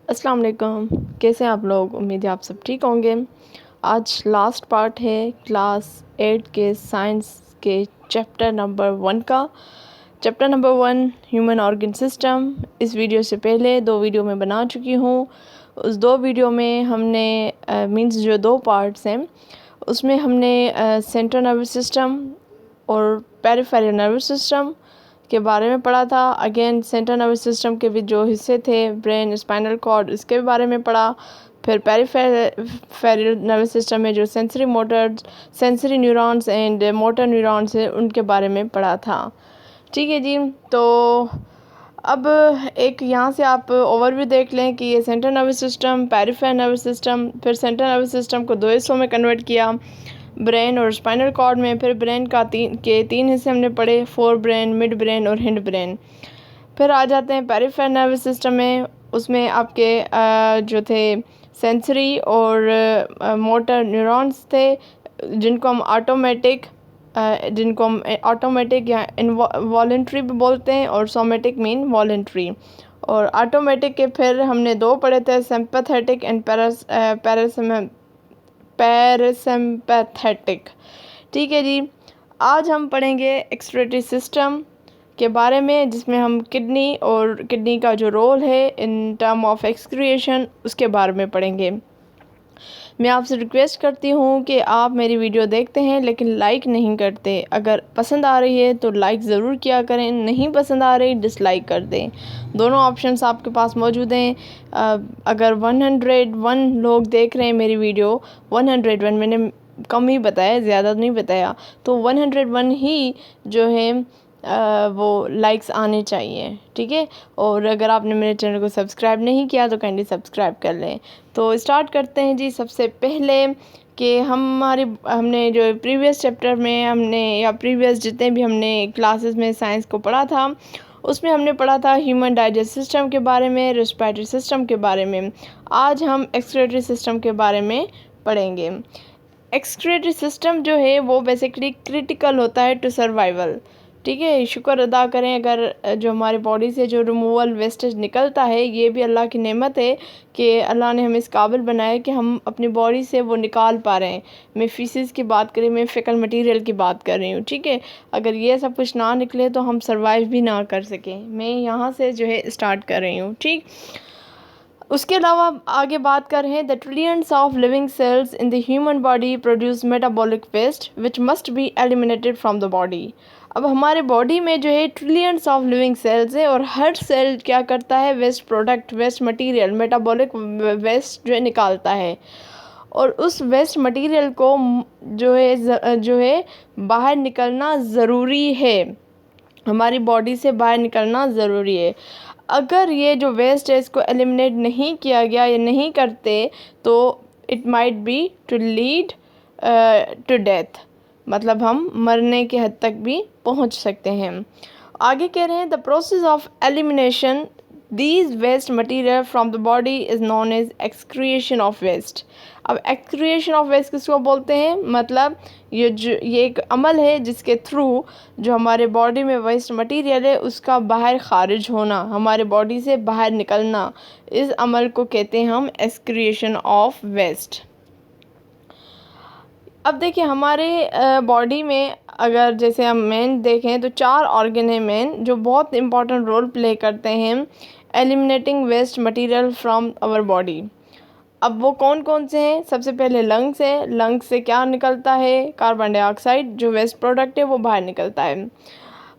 अस्सलाम वालेकुम। कैसे हैं आप लोग? उम्मीद है आप सब ठीक होंगे। आज लास्ट पार्ट है क्लास 8 के साइंस के चैप्टर नंबर 1 का। Chapter number 1 human organ system. इस वीडियो से पहले 2 वीडियो मैं बना चुकी हूँ। उस 2 वीडियो में हमने मींस जो 2 पार्ट्स हैं उसमें हमने सेंट्रल नर्वस सिस्टम और पेरिफेरल नर्वस सिस्टम के बारे में पढ़ा था। अगेन सेंट्रल नर्वस सिस्टम के भी जो हिस्से थे, ब्रेन, स्पाइनल कॉर्ड, इसके भी बारे में पढ़ा। फिर पेरिफेरल नर्वस सिस्टम में जो sensory neurons and motor neurons है उनके बारे में पढ़ा था। ठीक है जी। तो अब एक यहाँ से आप ओवरव्यू देख लें कि ये central nervous system, peripheral nervous system, फिर सेंट्रल नर्वस सिस्टम को 2 हिस्सों में कन्वर्ट किया, ब्रेन और स्पाइनल कॉर्ड में। फिर ब्रेन का तीन हिस्से हमने पढ़े, फोर ब्रेन, मिड ब्रेन और हिंड ब्रेन। फिर आ जाते हैं पेरिफेरल नर्वस सिस्टम में। उसमें आपके जो थे सेंसरी और मोटर न्यूरॉन्स थे जिनको हम ऑटोमेटिक या इनवॉलेंट्री भी बोलते हैं, और सोमेटिक मीन वॉलेंट्री। और ऑटोमेटिक के फिर हमने 2 पढ़े थे, सिंपैथेटिक एंड पैरासिम्पैथेटिक। ठीक है जी। आज हम पढ़ेंगे एक्सक्रीटरी सिस्टम के बारे में, जिसमें हम किडनी और किडनी का जो रोल है इन टर्म ऑफ एक्सक्रिएशन उसके बारे में पढ़ेंगे। मैं आपसे रिक्वेस्ट करती हूँ कि आप मेरी वीडियो देखते हैं लेकिन लाइक नहीं करते। अगर पसंद आ रही है तो लाइक ज़रूर किया करें, नहीं पसंद आ रही डिसलाइक कर दें। दोनों ऑप्शंस आपके पास मौजूद हैं। अगर 101 लोग देख रहे हैं मेरी वीडियो, 101 मैंने कम ही बताया, ज़्यादा नहीं बताया, तो 101 ही जो है वो लाइक्स आने चाहिए। ठीक है। और अगर आपने मेरे चैनल को सब्सक्राइब नहीं किया तो काइंडली सब्सक्राइब कर लें। तो स्टार्ट करते हैं जी। सबसे पहले कि हमने जो प्रीवियस चैप्टर में या प्रीवियस जितने भी हमने क्लासेस में साइंस को पढ़ा था उसमें हमने पढ़ा था ह्यूमन डाइजेस्ट सिस्टम के बारे में, रेस्पिरेटरी सिस्टम के बारे में। आज हम एक्सक्रीटरी सिस्टम के बारे में पढ़ेंगे। एक्सक्रीटरी सिस्टम जो है वो बेसिकली क्रिटिकल होता है टू सर्वाइवल। ठीक है। शुक्र अदा करें अगर जो हमारी बॉडी से जो रिमूवल वेस्टेज निकलता है, ये भी अल्लाह की नेमत है कि अल्लाह ने हमें इस काबिल बनाया कि हम अपनी बॉडी से वो निकाल पा रहे हैं। मैं फीसिस की बात करें, मैं फेकल मटेरियल की बात कर रही हूँ। ठीक है। अगर ये सब कुछ ना निकले तो हम सर्वाइव भी ना कर सकें। मैं यहाँ से जो है स्टार्ट कर रही हूँ। ठीक। उसके अलावा आगे बात कर रहे हैं, the trillions of living cells in the human body produce metabolic waste which must be eliminated from the body. अब हमारे बॉडी में जो है ट्रिलियंस ऑफ लिविंग सेल्स है और हर सेल क्या करता है, waste product, waste material, metabolic waste जो है निकालता है। और उस वेस्ट मटेरियल को जो है बाहर निकलना ज़रूरी है, हमारी बॉडी से बाहर निकलना ज़रूरी है। अगर ये जो वेस्ट है इसको एलिमिनेट नहीं किया गया या नहीं करते तो it might be to lead to death, मतलब हम मरने के हद तक भी पहुंच सकते हैं। आगे कह रहे हैं, the process of elimination these waste material from the body is known as excretion of waste. अब एक्सक्रिएशन ऑफ वेस्ट किसको बोलते हैं? मतलब ये एक अमल है जिसके थ्रू जो हमारे बॉडी में वेस्ट मटेरियल है उसका बाहर खारिज होना, हमारे बॉडी से बाहर निकलना, इस अमल को कहते हैं हम एक्सक्रिएशन ऑफ वेस्ट। अब देखिए हमारे बॉडी में अगर जैसे हम मेन देखें तो 4 ऑर्गन हैं मेन जो बहुत इंपॉर्टेंट रोल प्ले करते हैं eliminating waste material from our body. अब वो कौन कौन से हैं? सबसे पहले लंग्स है। लंग्स से क्या निकलता है? कार्बन डाइऑक्साइड, जो वेस्ट प्रोडक्ट है वो बाहर निकलता है।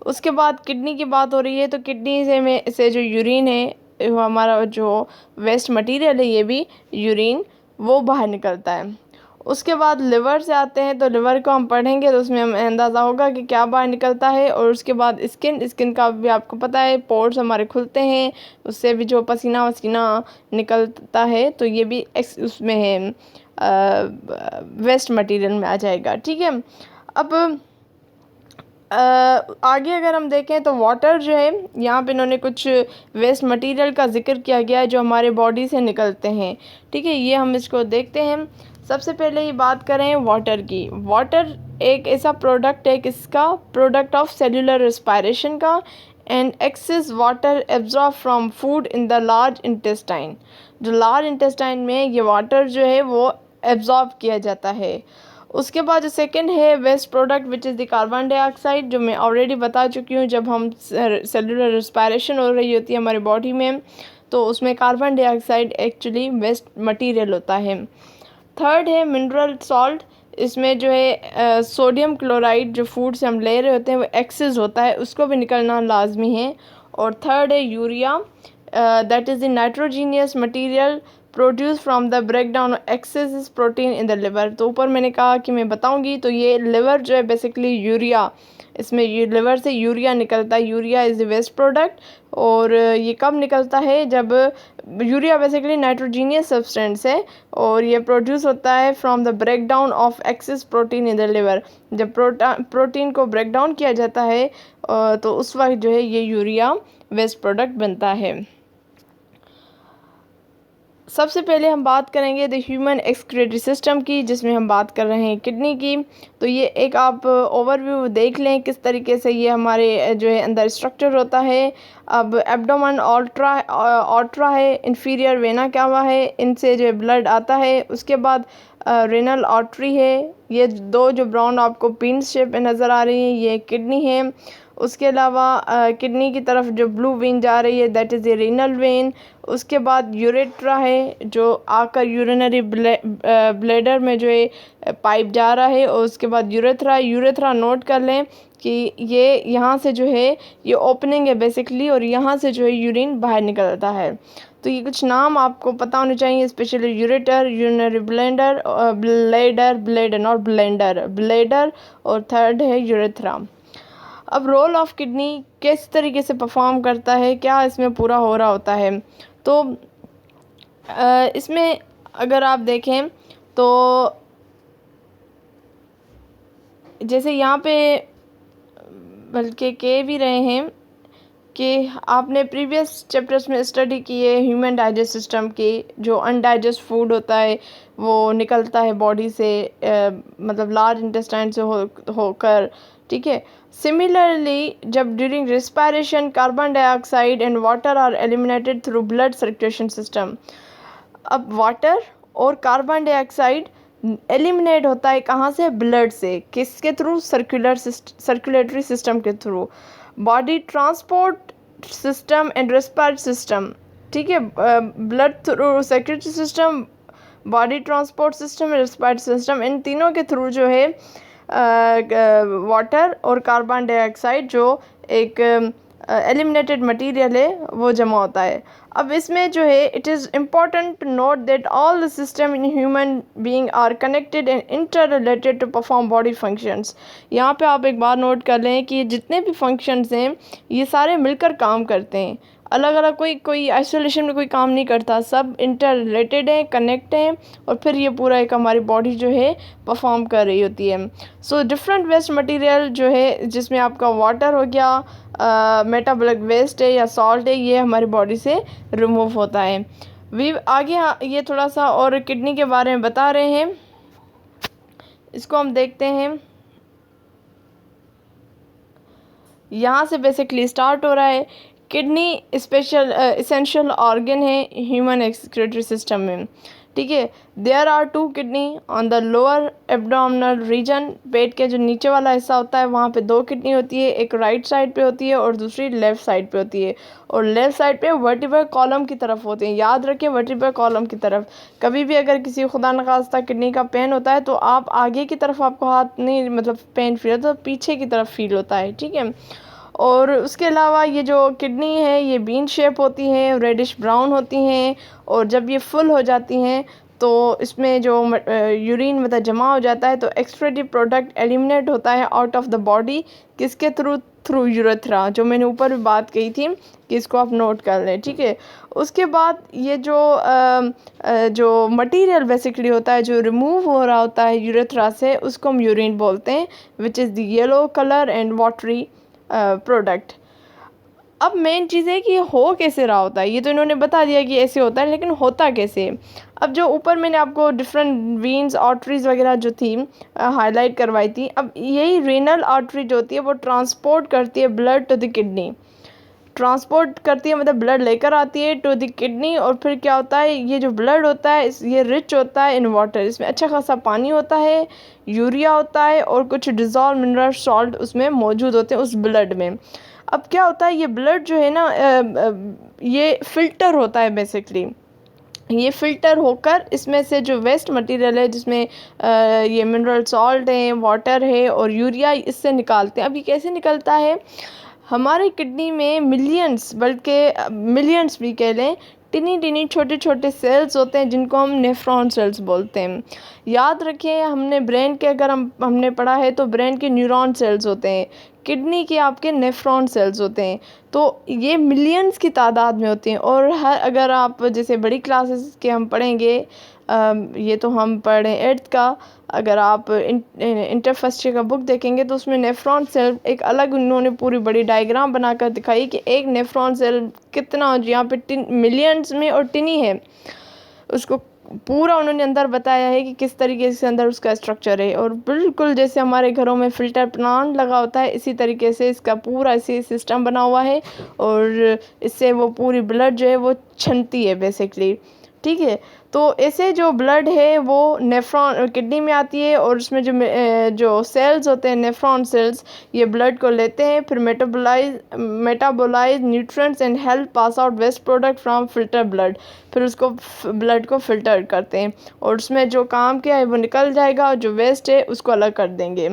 उसके बाद किडनी की बात हो रही है तो किडनी से जो यूरिन है, वो हमारा जो वेस्ट मटेरियल है, ये भी यूरिन वो बाहर निकलता है। उसके बाद लिवर से आते हैं तो लिवर को हम पढ़ेंगे तो उसमें हमें अंदाज़ा होगा कि क्या बाहर निकलता है। और उसके बाद स्किन का भी आपको पता है, पोर्स हमारे खुलते हैं, उससे भी जो पसीना वसीना निकलता है तो ये भी उसमें है, वेस्ट मटेरियल में आ जाएगा। ठीक है। अब आगे अगर हम देखें तो वाटर जो है, यहाँ पे इन्होंने कुछ वेस्ट मटेरियल का जिक्र किया गया है जो हमारे बॉडी से निकलते हैं। ठीक है। ये हम इसको देखते हैं। सबसे पहले ये बात करें वाटर की। वाटर एक ऐसा प्रोडक्ट है किसका? प्रोडक्ट ऑफ सेल्यूलर रेस्पिरेशन का and excess water absorb from food in the large intestine. जो लार्ज इंटेस्टाइन में ये वाटर जो है वो एब्जॉर्ब किया जाता है। उसके बाद जो सेकंड है waste product which is the carbon dioxide, जो मैं ऑलरेडी बता चुकी हूँ। जब हम सेलुलर रेस्पिरेशन हो रही होती है हमारी बॉडी में, तो उसमें carbon dioxide actually waste material होता है। थर्ड है मिनरल सॉल्ट। इसमें जो है सोडियम क्लोराइड जो फूड से हम ले रहे होते हैं वो एक्सेस होता है, उसको भी निकलना लाजमी है। और थर्ड है urea, that is the nitrogenous material produce from the breakdown of access protein in the liver. तो ऊपर मैंने कहा कि मैं बताऊंगी, तो ये लिवर जो है बेसिकली यूरिया, इसमें ये लिवर से यूरिया निकलता है। Urea is the waste product. और ये कब निकलता है, जब यूरिया बेसिकली नाइट्रोजीनियस सब्सटेंस है और ये प्रोड्यूस होता है from the breakdown of access protein in the liver. जब प्रोटीन को ब्रेक डाउन किया जाता है तो उस वक्त जो है ये यूरिया वेस्ट प्रोडक्ट बनता है। सबसे पहले हम बात करेंगे द ह्यूमन एक्सक्रीटरी सिस्टम की, जिसमें हम बात कर रहे हैं किडनी की। तो ये एक आप ओवरव्यू देख लें किस तरीके से ये हमारे जो है अंदर स्ट्रक्चर होता है। अब एब्डोमेन ऑल्ट्रा है, इंफीरियर वेना कावा है, इनसे जो ब्लड आता है। उसके बाद रेनल आर्टरी है, ये दो जो ब्राउन आपको पिन शेप में नज़र आ रही हैं ये किडनी है। उसके अलावा किडनी की तरफ जो ब्लू वेन जा रही है that is a renal vein. उसके बाद यूरेट्रा है जो आकर यूरिनरी ब्लैडर में जो है पाइप जा रहा है। और उसके बाद यूरेथ्रा नोट कर लें कि ये यहाँ से जो है ये ओपनिंग है बेसिकली, और यहाँ से जो है यूरिन बाहर निकलता है। तो ये कुछ नाम आपको पता होने चाहिए, specially ureter, urinary blender, bladder और थर्ड है यूरेथ्रा। अब रोल ऑफ किडनी किस तरीके से परफॉर्म करता है, क्या इसमें पूरा हो रहा होता है। तो इसमें अगर आप देखें तो जैसे यहाँ पे बल्कि कह भी रहे हैं कि आपने प्रीवियस चैप्टर्स में स्टडी की है ह्यूमन डाइजेस्ट सिस्टम की, जो अनडाइजेस्ट फूड होता है वो निकलता है बॉडी से, मतलब लार्ज इंटेस्टाइन से होकर, ठीक है। सिमिलरली जब during respiration carbon dioxide and water are eliminated through blood circulation system. अब वाटर और कार्बन डाइऑक्साइड एलिमिनेट होता है कहाँ से, ब्लड से। किसके थ्रू, सर्कुलेटरी सिस्टम के through, body transport system and respiratory system, ठीक है। Blood through circulatory system, body transport system, respiratory system, इन तीनों के थ्रू जो है वाटर और कार्बन डाइऑक्साइड जो एक एलिमिनेटेड मटेरियल है वो जमा होता है। अब इसमें जो है it is important to note that all the system in human being are connected and interrelated to perform body functions. यहाँ पे आप एक बात नोट कर लें कि जितने भी फंक्शंस हैं ये सारे मिलकर काम करते हैं, अलग अलग कोई आइसोलेशन में कोई काम नहीं करता, सब इंटर रिलेटेड हैं, कनेक्ट हैं, और फिर ये पूरा एक हमारी बॉडी जो है परफॉर्म कर रही होती है। सो डिफरेंट वेस्ट मटेरियल जो है, जिसमें आपका वाटर हो गया, मेटाबॉलिक वेस्ट है या सॉल्ट है, ये हमारी बॉडी से रिमूव होता है। वी आगे ये थोड़ा सा और किडनी के बारे में बता रहे हैं, इसको हम देखते हैं। यहाँ से बेसिकली स्टार्ट हो रहा है। किडनी स्पेशल इसेंशियल ऑर्गन है ह्यूमन एक्सक्रीटरी सिस्टम में, ठीक है। There are 2 kidney on the lower abdominal region, पेट के जो नीचे वाला हिस्सा होता है वहाँ पे 2 किडनी होती है, एक राइट साइड पे होती है और दूसरी लेफ़्ट साइड पे होती है। और लेफ़्ट साइड पे वर्टिब्रल कॉलम की तरफ होते हैं, याद रखें वर्टिब्रल कॉलम की तरफ। कभी भी अगर किसी खुदा न खास्ता किडनी का पेन होता है तो आप आगे की तरफ आपको हाथ नहीं, मतलब पेन फील होता है, तो पीछे की तरफ फील होता है, ठीक है। और उसके अलावा ये जो किडनी है ये बीन शेप होती हैं, रेडिश ब्राउन होती हैं, और जब ये फुल हो जाती हैं तो इसमें जो यूरिन मतलब जमा हो जाता है तो एक्सक्रीटिव प्रोडक्ट एलिमिनेट होता है आउट ऑफ द बॉडी। किसके थ्रू यूरेथ्रा, जो मैंने ऊपर भी बात कही थी कि इसको आप नोट कर लें, ठीक है। उसके बाद ये जो मटेरियल बेसिकली होता है जो रिमूव हो रहा होता है यूरेथ्रा से, उसको हम यूरिन बोलते हैं, विच is the yellow colour and watery product. अब मेन चीज़ है कि ये हो कैसे रहा होता है, ये तो इन्होंने बता दिया कि ऐसे होता है, लेकिन होता कैसे। अब जो ऊपर मैंने आपको डिफरेंट वीन्स आर्टरीज वगैरह जो थी हाईलाइट करवाई थी, अब यही रीनल आर्टरी जो होती है वो ट्रांसपोर्ट करती है blood to the kidney, transport करती है, मतलब ब्लड लेकर आती है टू द किडनी। और फिर क्या होता है, ये जो ब्लड होता है ये रिच होता है इन वाटर, इसमें अच्छा खासा पानी होता है, यूरिया होता है और कुछ डिज़ोल्व मिनरल सॉल्ट उसमें मौजूद होते हैं उस ब्लड में। अब क्या होता है, ये ब्लड जो है ना ये फ़िल्टर होता है बेसिकली। ये फ़िल्टर होकर इसमें से जो वेस्ट मटेरियल है जिसमें ये मिनरल सॉल्ट है, वाटर है और यूरिया, इससे निकालते हैं। अब ये कैसे निकलता है, हमारी किडनी में मिलियंस, बल्कि मिलियंस भी कह लें, टिनी टिनी छोटे छोटे सेल्स होते हैं जिनको हम नेफ्रॉन सेल्स बोलते हैं। याद रखें, हमने ब्रेन के अगर हमने पढ़ा है तो ब्रेन के न्यूरॉन सेल्स होते हैं, किडनी के आपके नेफ्रॉन सेल्स होते हैं। तो ये मिलियंस की तादाद में होती हैं। और हर, अगर आप जैसे बड़ी क्लासेस के हम पढ़ेंगे, ये तो हम पढ़ें 8th का, अगर आप इंटर फर्स्ट ईयर का बुक देखेंगे तो उसमें नेफ्रॉन सेल एक अलग उन्होंने पूरी बड़ी डायग्राम बनाकर दिखाई कि एक नेफ्रॉन सेल कितना, यहाँ पे मिलियंस में और टिनी है, उसको पूरा उन्होंने अंदर बताया है कि किस तरीके से अंदर उसका स्ट्रक्चर है। और बिल्कुल जैसे हमारे घरों में फ़िल्टर प्लांट लगा होता है, इसी तरीके से इसका पूरा इसी सिस्टम बना हुआ है और इससे वो पूरी ब्लड जो है वो छनती है बेसिकली। ठीक है, तो ऐसे जो ब्लड है वो नेफ्रॉन किडनी में आती है और उसमें जो सेल्स होते हैं नेफ्रॉन सेल्स, ये ब्लड को लेते हैं, फिर metabolize nutrients and help pass out waste product from filter blood. फिर उसको ब्लड को फिल्टर करते हैं और उसमें जो काम किया है वो निकल जाएगा और जो वेस्ट है उसको अलग कर देंगे।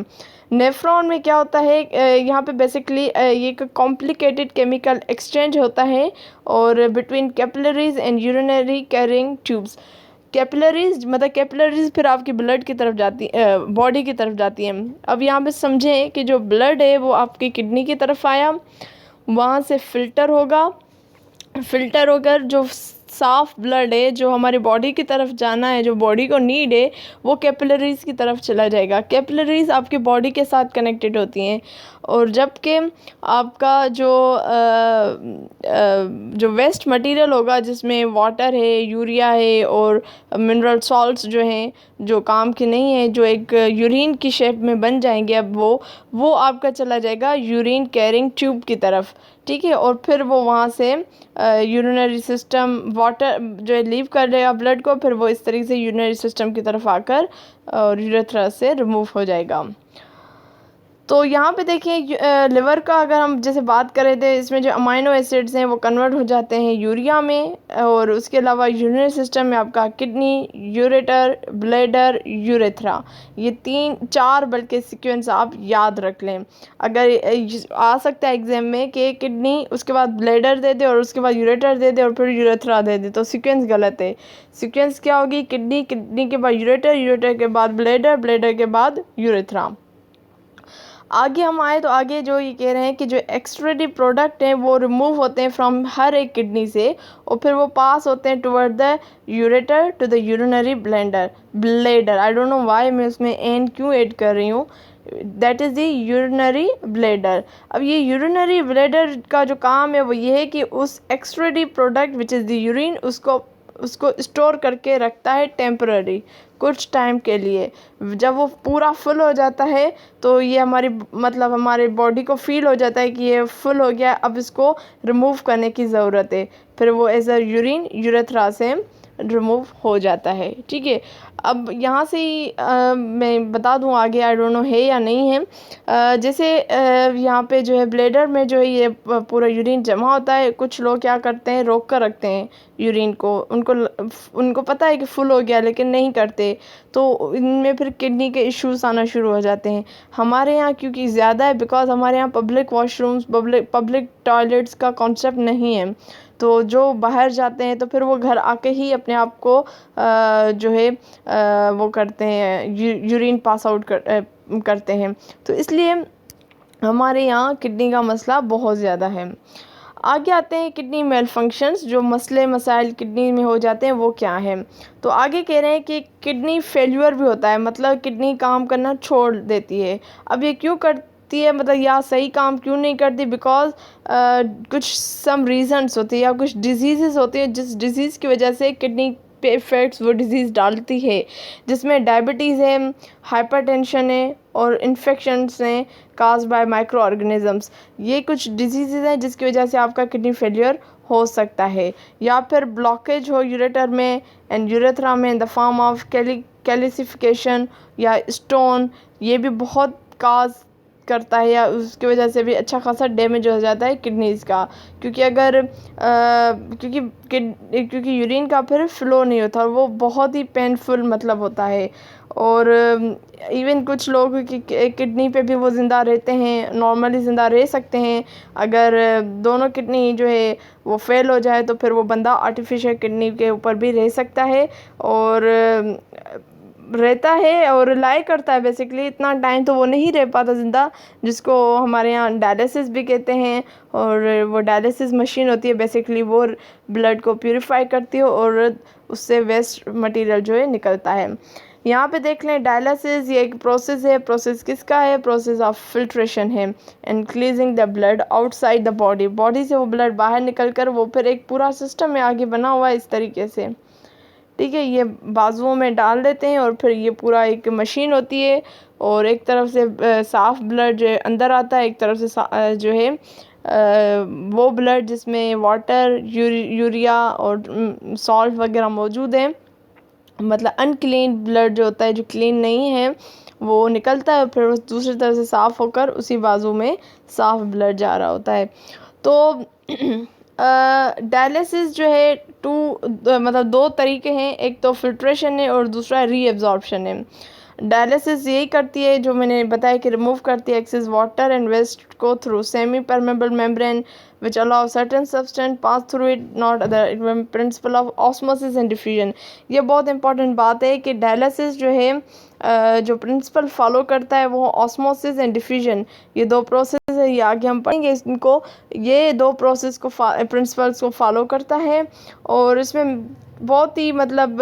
नेफ्रॉन में क्या होता है, यहाँ पे बेसिकली ये एक कॉम्प्लिकेटेड केमिकल एक्सचेंज होता है और between capillaries and urinary carrying tubes. Capillaries मतलब कैपिलरीज फिर आपकी ब्लड की तरफ जाती, बॉडी की तरफ जाती हैं। अब यहाँ पे समझें कि जो ब्लड है वो आपकी किडनी की तरफ आया, वहाँ से फ़िल्टर होगा, फ़िल्टर होकर जो साफ़ ब्लड है जो हमारी बॉडी की तरफ जाना है, जो बॉडी को नीड है, वो कैपिलरीज़ की तरफ चला जाएगा। कैपिलरीज़ आपकी बॉडी के साथ कनेक्टेड होती हैं और जबकि आपका जो वेस्ट मटेरियल होगा जिसमें वाटर है, यूरिया है और मिनरल सॉल्ट्स जो हैं जो काम के नहीं है, जो एक यूरिन की शेप में बन जाएंगे, अब वो आपका चला जाएगा यूरिन कैरिंग ट्यूब की तरफ। ठीक है, और फिर वो वहाँ से यूरिनरी सिस्टम वाटर जो है लीव कर देगा ब्लड को, फिर वो इस तरीके से यूरिनरी सिस्टम की तरफ आकर और यूरेथ्रा से रिमूव हो जाएगा। तो यहाँ पे देखिए लिवर का अगर हम जैसे बात करें थे, इसमें जो अमाइनो एसिड्स हैं वो कन्वर्ट हो जाते हैं यूरिया में। और उसके अलावा यूरिनरी सिस्टम में आपका किडनी, यूरेटर, ब्लैडर, यूरेथ्रा, ये 3-4 बल्कि सीक्वेंस आप याद रख लें। अगर आ सकता है एग्जाम में कि किडनी उसके बाद ब्लैडर दे दे और उसके बाद यूरेटर दे दे और फिर यूरेथ्रा दे दे, तो सीक्वेंस गलत है। सीक्वेंस क्या होगी, किडनी, किडनी के बाद यूरेटर, यूरेटर के बाद ब्लैडर, ब्लैडर के बाद यूरेथ्रा। आगे हम आए तो आगे जो ये कह रहे हैं कि जो एक्सक्रीटरी प्रोडक्ट हैं वो रिमूव होते हैं फ्रॉम हर एक किडनी से और फिर वो पास होते हैं toward the ureter to the urinary bladder. I don't know why मैं उसमें एन क्यों ऐड कर रही हूँ, that is the urinary bladder. अब ये यूरिनरी ब्लैडर का जो काम है वो ये है कि उस excretory product which is the urine उसको स्टोर करके रखता है टेम्पररी, कुछ टाइम के लिए। जब वो पूरा फुल हो जाता है तो ये हमारे बॉडी को फील हो जाता है कि ये फुल हो गया, अब इसको रिमूव करने की ज़रूरत है, फिर वो एज अ यूरिन यूरेथ्रा से रिमूव हो जाता है। ठीक है, अब यहाँ से ही मैं बता दूँ आगे, आई डोंट नो है या नहीं है। जैसे यहाँ पे जो है ब्लैडर में जो है ये पूरा यूरिन जमा होता है, कुछ लोग क्या करते हैं रोक कर रखते हैं यूरिन को, उनको पता है कि फुल हो गया लेकिन नहीं करते, तो इनमें फिर किडनी के इश्यूज़ आना शुरू हो जाते हैं। हमारे यहाँ क्योंकि ज़्यादा है, बिकॉज हमारे यहाँ पब्लिक वॉशरूम्स, पब्लिक टॉयलेट्स का कॉन्सेप्ट नहीं है, तो जो बाहर जाते हैं तो फिर वो घर आके ही अपने आप को जो है वो करते हैं, यूरिन पास आउट करते हैं। तो इसलिए हमारे यहाँ किडनी का मसला बहुत ज़्यादा है। आगे आते हैं किडनी मेल फंक्शंस, जो मसले मसाइल किडनी में हो जाते हैं वो क्या है। तो आगे कह रहे हैं कि किडनी फेल्यूर भी होता है, मतलब किडनी काम करना छोड़ देती है। अब ये क्यों करती है, मतलब या सही काम क्यों नहीं करती, बिकॉज कुछ सम रीजंस होती है या कुछ डिजीज़ होती हैं जिस डिज़ीज़ की वजह से किडनी पे इफ़ेक्ट्स वो डिज़ीज़ डालती है, जिसमें डायबिटीज़ है, हाइपरटेंशन है और इन्फेक्शंस हैं काज बाय माइक्रो ऑर्गेनिजम्स। ये कुछ डिजीज़ हैं जिसकी वजह से आपका किडनी फेलियर हो सकता है, या फिर ब्लॉकेज हो यूरेटर में एंड यूरेथ्रा में in the form of calcification या स्टोन, ये भी बहुत काज करता है, या उसकी वजह से भी अच्छा खासा डैमेज हो जाता है किडनीज़ का। क्योंकि अगर क्योंकि यूरिन का फिर फ्लो नहीं होता और वो बहुत ही पेनफुल मतलब होता है। और इवन कुछ लोग की किडनी पे भी वो ज़िंदा रहते हैं, नॉर्मली ज़िंदा रह सकते हैं। अगर दोनों किडनी जो है वो फेल हो जाए तो फिर वो बंदा आर्टिफिशियल किडनी के ऊपर भी रह सकता है और रहता है और रिलाई करता है। बेसिकली इतना टाइम तो वो नहीं रह पाता ज़िंदा, जिसको हमारे यहाँ डायलिसिस भी कहते हैं। और वो डायलिसिस मशीन होती है, बेसिकली वो ब्लड को प्यूरिफाई करती है और उससे वेस्ट मटेरियल जो है निकलता है। यहाँ पे देख लें, डायलिसिस ये एक प्रोसेस है। प्रोसेस किसका है? प्रोसेस ऑफ फिल्ट्रेशन है, increasing the blood outside the body. Body से वो ब्लड बाहर निकल कर वो फिर एक पूरा सिस्टम है आगे बना हुआ है इस तरीके से, ठीक है। ये बाजुओं में डाल देते हैं और फिर ये पूरा एक मशीन होती है और एक तरफ से साफ़ ब्लड जो है अंदर आता है, एक तरफ से जो है वो ब्लड जिसमें वाटर, यूरिया और सॉल्ट वगैरह मौजूद है, मतलब अनक्लीन ब्लड जो होता है, जो क्लीन नहीं है, वो निकलता है। फिर दूसरी तरफ से साफ़ होकर उसी बाजू में साफ़ ब्लड जा रहा होता है। तो डायलिसिस जो है मतलब दो तरीके हैं, एक तो फिल्ट्रेशन है और दूसरा रीअब्जॉर्प्शन है। डायलिसिस यही करती है जो मैंने बताया कि रिमूव करती है एक्सेस वाटर एंड वेस्ट को through semi permeable membrane which allow certain substance pass through it, not other principle of osmosis and diffusion। ये बहुत इंपॉर्टेंट बात है कि डायलिसिस जो है जो प्रिंसिपल फॉलो करता है वो ऑस्मोसिस एंड डिफ्यूजन, ये दो प्रोसेस है। ये आगे हम पढ़ेंगे इनको। ये दो प्रोसेस को प्रिंसिपल्स को फॉलो करता है और इसमें बहुत ही मतलब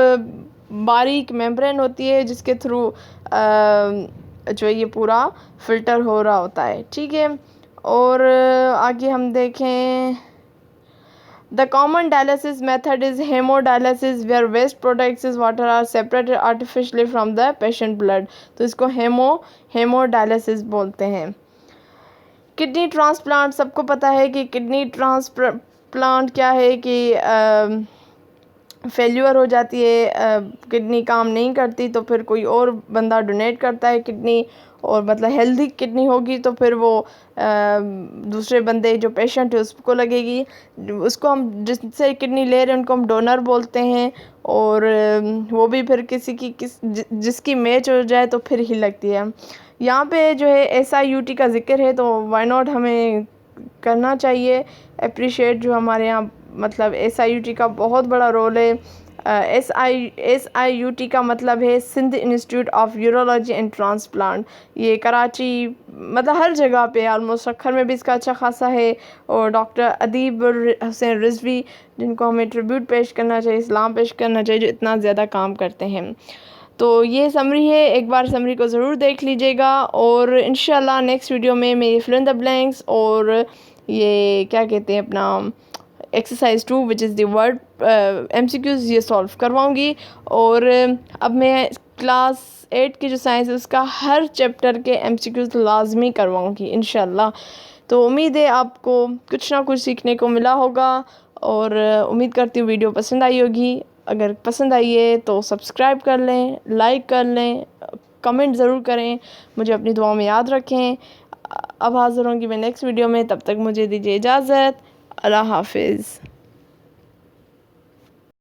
बारीक मेम्ब्रेन होती है जिसके थ्रू जो ये पूरा फिल्टर हो रहा होता है, ठीक है। और आगे हम देखें, the common dialysis method is haemodialysis where waste products is water are separated artificially from the patient blood. तो इसको हेमोडायलिसिस बोलते हैं। किडनी ट्रांसप्लांट, सबको पता है कि किडनी ट्रांसप्लांट क्या है कि फेल्यूर हो जाती है, किडनी काम नहीं करती तो फिर कोई और बंदा डोनेट करता है किडनी, और मतलब हेल्दी किडनी होगी तो फिर वो दूसरे बंदे जो पेशेंट है उसको लगेगी। उसको हम जिससे किडनी ले रहे हैं उनको हम डोनर बोलते हैं, और वो भी फिर जिसकी मैच हो जाए तो फिर ही लगती है। यहाँ पे जो है SIUT का जिक्र है तो वाई नॉट हमें करना चाहिए अप्रिशिएट, जो हमारे यहाँ मतलब SIUT का बहुत बड़ा रोल है। SIUT का मतलब है Sindh institute of urology and transplant. ये कराची मतलब हर जगह पे, ऑलमोस्ट अखर में भी इसका अच्छा खासा है। और डॉक्टर अदीब हुसैन रिजवी, जिनको हमें ट्रिब्यूट पेश करना चाहिए, सलाम पेश करना चाहिए, जो इतना ज़्यादा काम करते हैं। तो ये समरी है, एक बार समरी को ज़रूर देख लीजिएगा। और इंशाल्लाह नेक्स्ट वीडियो में मैं फिल इन द ब्लैंक्स और ये क्या कहते हैं अपना exercise 2 which is the word MCQs ये सॉल्व करवाऊँगी। और अब मैं क्लास 8 की जो साइंस है उसका हर चैप्टर के MCQs लाजमी करवाऊँगी इंशाल्लाह। तो उम्मीद है आपको कुछ ना कुछ सीखने को मिला होगा, और उम्मीद करती हूँ वीडियो पसंद आई होगी। अगर पसंद आई है तो सब्सक्राइब कर लें, लाइक कर लें, कमेंट ज़रूर करें, मुझे अपनी दुआओं में याद रखें। अब हाज़िर होंगी मैं नेक्स्ट वीडियो में, तब तक मुझे दीजिए इजाज़त। अल्लाह हाफिज़।